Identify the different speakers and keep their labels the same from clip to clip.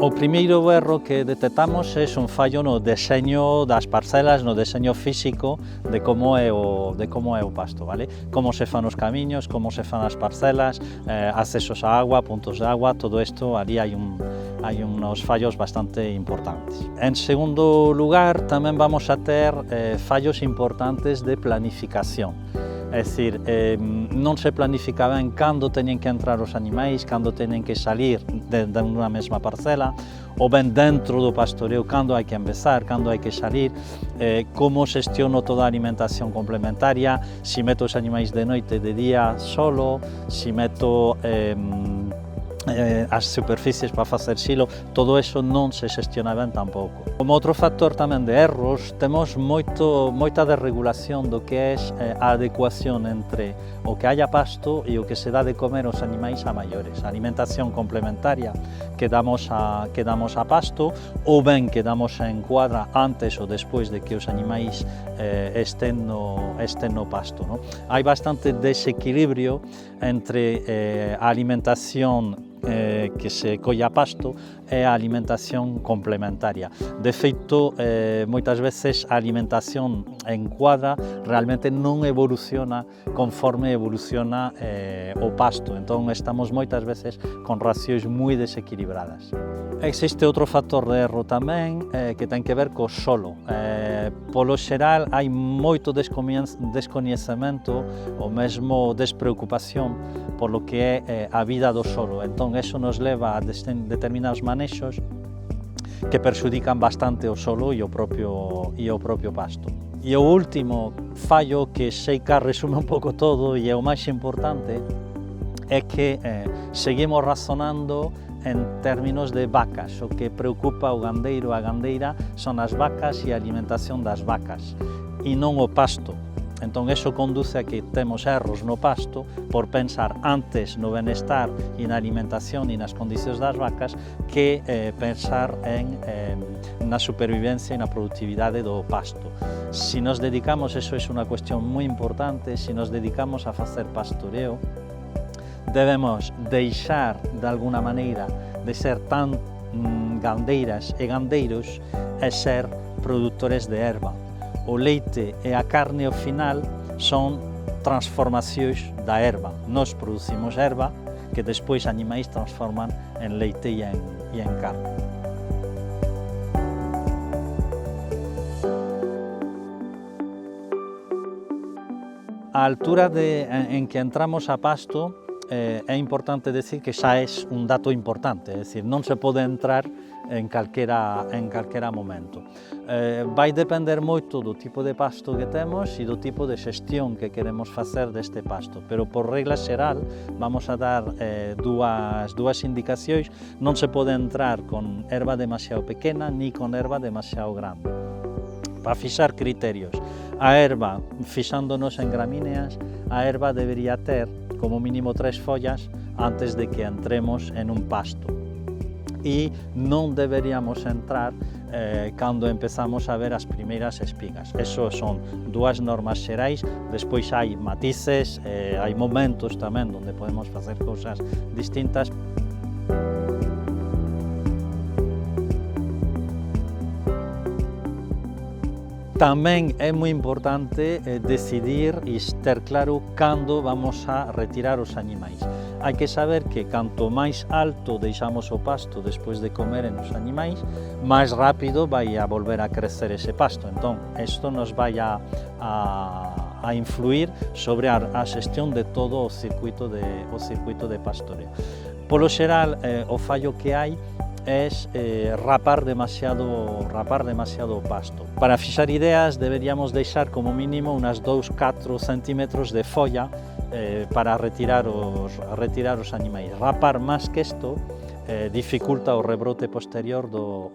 Speaker 1: O primeiro erro que detectamos é un fallo no deseño das parcelas, no deseño físico de como é o pasto, vale? Como se fan os camiños, como se fan as parcelas, accesos a agua, puntos de agua, todo isto ali hai uns fallos bastante importantes. En segundo lugar, tamén vamos a ter fallos importantes de planificación. É dicir, non se planifica ben cando teñen que entrar os animais, cando teñen que salir de unha mesma parcela, ou ben dentro do pastoreo cando hai que empezar, cando hai que salir, como xestiono toda a alimentación complementaria, si meto os animais de noite e de día solo, si meto as superficies para facer silo, todo eso non se xestiona ben tampouco. Como outro factor tamén de erros, temos moita desregulación do que é a adecuación entre o que haya pasto e o que se dá de comer aos animais a maiores. A alimentación complementaria que damos a pasto, ou ben que damos en cuadra antes ou despois de que os animais estén no pasto, ¿no? Hai bastante desequilibrio entre a alimentación que se colla a pasto é a alimentación complementaria. De feito, moitas veces a alimentación en cuadra realmente non evoluciona conforme evoluciona o pasto, entón estamos moitas veces con racións moi desequilibradas. Existe outro factor de erro tamén que ten que ver co solo. Polo xeral hai moito descoñecemento ou mesmo despreocupación polo que é a vida do solo, entón eso nos leva a determinados manexos que perxudican bastante o solo e o propio pasto. E o último fallo, que sei que resume un pouco todo e é o máis importante, é que seguimos razonando en términos de vacas. O que preocupa o gandeiro a gandeira son as vacas e a alimentación das vacas e non o pasto. Entón, eso conduce a que temos erros no pasto por pensar antes no benestar e na alimentación e nas condicións das vacas que pensar na supervivencia e na productividade do pasto. Si nos dedicamos, eso é unha cuestión moi importante, si nos dedicamos a facer pastoreo, debemos deixar de alguna maneira de ser tan gandeiras e gandeiros e ser produtores de erva. O leite e a carne ao final son transformacións da erva. Nós producimos erva que despois animais transforman en leite e en carne. A altura en que entramos a pasto é importante decir que xa é un dato importante, é dicir, non se pode entrar en calquera momento. Vai depender moito do tipo de pasto que temos e do tipo de xestión que queremos facer deste pasto, pero por regla xeral vamos a dar dúas indicacións. Non se pode entrar con erva demasiado pequena ni con erva demasiado grande. Para fixar criterios, a erva, fixándonos en gramíneas, a erva debería ter como mínimo 3 follas antes de que entremos en un pasto. E non deberíamos entrar cando empezamos a ver as primeiras espigas. Eso son dúas normas xerais, despois hai matices, hai momentos tamén onde podemos facer cousas distintas. Tamén é moi importante decidir e ter claro cando vamos a retirar os animais. Hai que saber que canto máis alto deixamos o pasto despois de comeren os animais, máis rápido vai a volver a crecer ese pasto. Entón, isto nos vai a influir sobre a xestión de todo o circuito de pastoreo. Polo xeral, o fallo que hai é rapar demasiado o pasto. Para fixar ideas deberíamos deixar como mínimo unas 2-4 centímetros de folla para retirar os animais. Rapar máis que isto dificulta o rebrote posterior do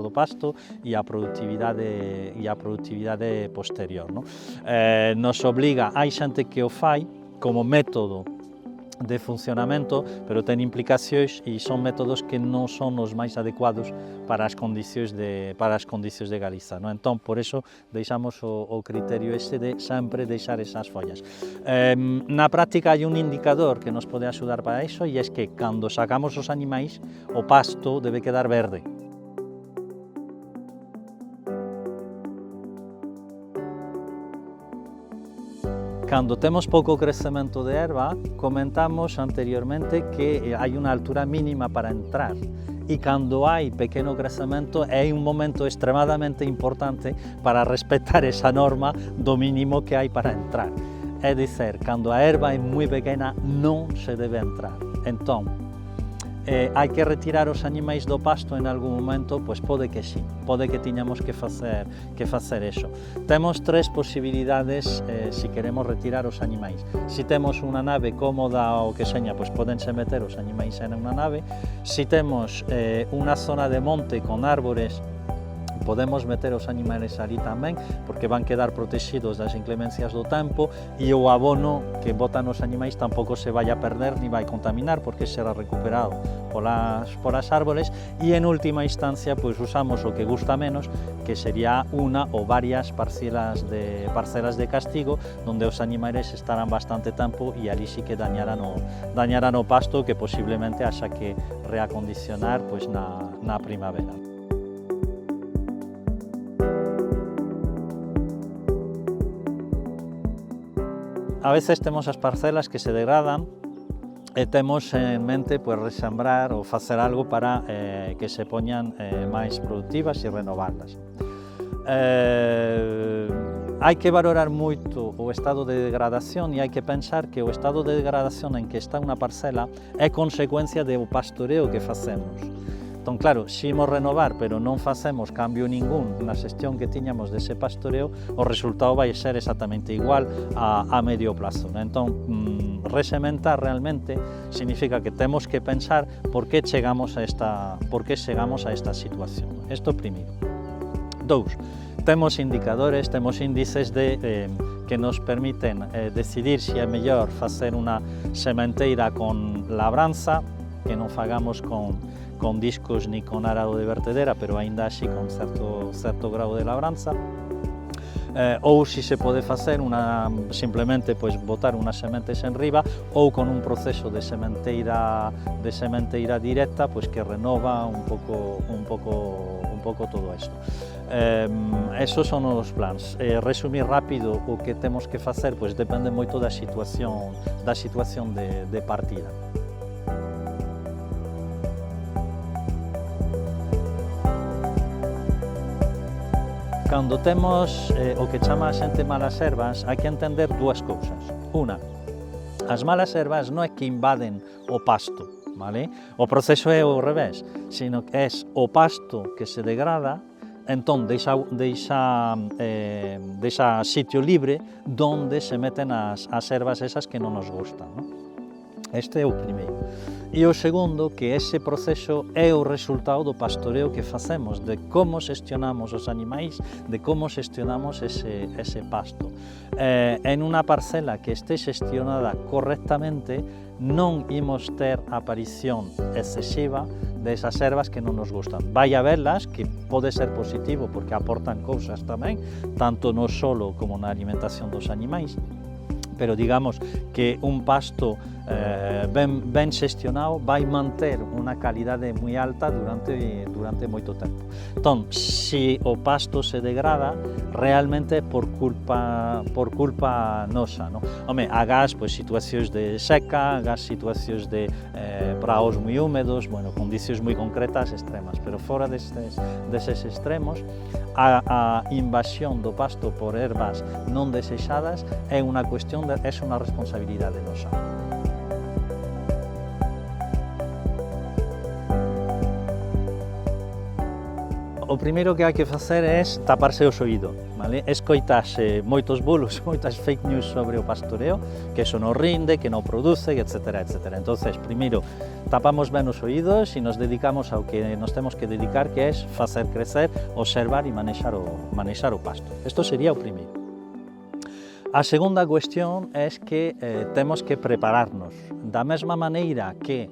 Speaker 1: pasto e a productividade posterior, ¿no? Nos obliga, hai xente que o fai como método de funcionamento, pero ten implicacións e son métodos que non son os máis adecuados para as condicións de Galiza, non? Entón, por eso deixamos o criterio ese de sempre deixar esas follas. Na práctica hai un indicador que nos pode axudar para iso, e é que cando sacamos os animais, o pasto debe quedar verde. Cando temos pouco crecemento de erva, comentamos anteriormente que hai unha altura mínima para entrar, e cando hai pequeno crecemento é un momento extremadamente importante para respetar esa norma do mínimo que hai para entrar. É dicer, cando a erva é moi pequena non se debe entrar. Entón, hai que retirar os animais do pasto en algún momento? Pois pode que sí, pode que tiñamos que facer eso. Temos tres posibilidades se queremos retirar os animais. Se temos unha nave cómoda ou que seña, pois podense meter os animais en unha nave. Se temos unha zona de monte con árbores, podemos meter os animais ali tamén, porque van quedar protegidos das inclemencias do tempo, e o abono que botan os animais tampouco se vai a perder ni vai contaminar, porque será recuperado polas árboles. E en última instancia, pois usamos o que gusta menos, que sería unha ou varias parcelas de castigo, onde os animais estarán bastante tempo e ali sí que dañarán o pasto, que posiblemente haxa que reacondicionar pois na primavera. A veces temos as parcelas que se degradan e temos en mente pois, resembrar ou facer algo para que se poñan máis productivas e renovarlas. Hai que valorar moito o estado de degradación e hai que pensar que o estado de degradación en que está unha parcela é consecuencia do pastoreo que facemos. Entón, claro, se imos renovar, pero non facemos cambio ningún na xestión que tiñamos dese pastoreo, o resultado vai ser exactamente igual a medio plazo. Entón, resementar realmente significa que temos que pensar por que chegamos a esta situación. Isto primeiro. Dous, temos indicadores, temos índices que nos permiten decidir se é mellor facer unha sementeira con labranza, que non fagamos con discos ni con arado de vertedera, pero aínda así con certo grau de labranza, ou se se pode facer simplemente pois botar unhas sementes en riba, ou con un proceso de sementeira directa, pois que renova un pouco todo isto. Esos son os plans. Resumir rápido o que temos que facer, pois depende moito da situación de partida. Cando temos o que chama a xente malas ervas, hai que entender dúas cousas. Unha, as malas ervas non é que invaden o pasto, vale? O proceso é ao revés, sino que é o pasto que se degrada, entón deixa sitio libre donde se meten as ervas esas que non nos gustan, non? Este é o primeiro. E o segundo, que ese proceso é o resultado do pastoreo que facemos, de como xestionamos os animais, de como xestionamos ese pasto. En unha parcela que este xestionada correctamente, non imos ter aparición excesiva desas ervas que non nos gustan. Vai haberlas, que pode ser positivo porque aportan cousas tamén, tanto no solo como na alimentación dos animais, pero digamos que un pasto ben xestionado vai manter unha calidade moi alta durante moito tempo. Entón, se o pasto se degrada, realmente por culpa nosa, non? Home, agás pois, situacións de seca, agás situacións de praos moi húmedos, bueno, condicións moi concretas extremas, pero fora deses extremos, a invasión do pasto por ervas non desexadas é unha cuestión, é unha responsabilidade nosa. O primeiro que hai que facer é taparse os oídos, vale? Escoitarse moitos bulos, moitas fake news sobre o pastoreo, que eso non rinde, que non produce, etc. Entonces, primeiro, tapamos ben os oídos e nos dedicamos ao que nos temos que dedicar, que é facer crecer, observar e manexar o pasto. Isto sería o primeiro. A segunda cuestión é que temos que prepararnos. Da mesma maneira que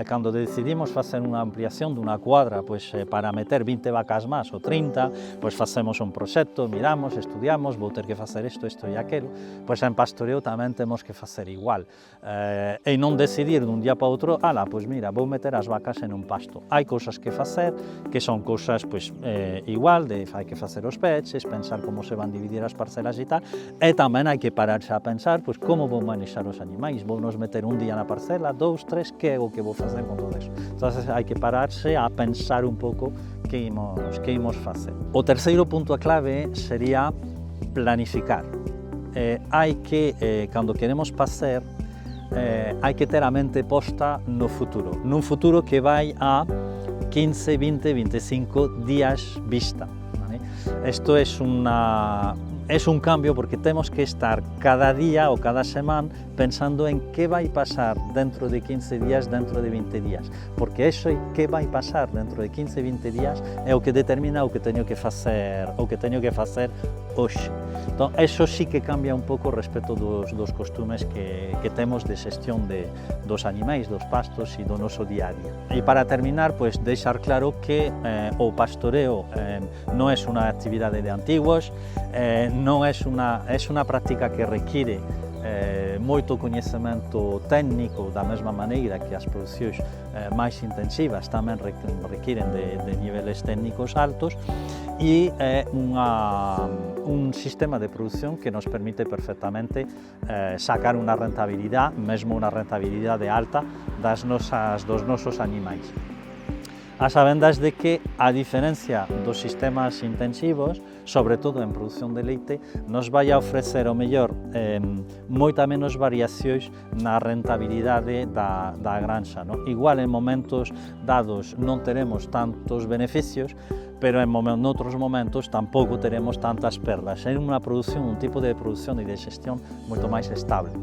Speaker 1: cando decidimos facer unha ampliación dunha cuadra para meter 20 vacas máis ou 30, facemos un proxecto, miramos, estudiamos, vou ter que facer isto e aquelo, en pastoreo tamén temos que facer igual. E non decidir dun día para outro, mira, vou meter as vacas en un pasto. Hai cousas que facer, que son cousas igual, hai que facer os peches, pensar como se van dividir as parcelas e tal, e tamén hai que pararse a pensar como vou manexar os animais, vou nos meter un día na parcela, 2, 3, que é o que vou facer con todo eso. Entonces hai que pararse a pensar un pouco que imos facer. O terceiro punto a clave sería planificar. Hai que, cando queremos facer, hai que ter a mente posta no futuro, nun futuro que vai a 15, 20, 25 días vista. ¿Vale? Esto es un cambio porque temos que estar cada día o cada semana pensando en qué vai pasar dentro de 15 días, dentro de 20 días, porque eso que vai pasar dentro de 15, 20 días é o que determina o que teño que facer hoxe. Entón, eso sí que cambia un pouco respecto dos costumes que temos de xestión dos animais, dos pastos e do noso día a día. E para terminar, deixar claro que o pastoreo non é unha actividade de antiguos, non é unha práctica que require moito coñecemento técnico, da mesma maneira que as producións máis intensivas tamén requiren de niveles técnicos altos, e é un sistema de produción que nos permite perfectamente sacar unha rentabilidade, mesmo unha rentabilidade alta dos nosos animais. A sabendas de que, a diferencia dos sistemas intensivos, sobre todo en produción de leite, nos vai a ofrecer o mellor moita menos variacións na rentabilidade da granxa. No? Igual en momentos dados non teremos tantos beneficios, pero en outros momentos tampouco teremos tantas perdas. É unha produción, un tipo de produción e de xestión moito máis estable.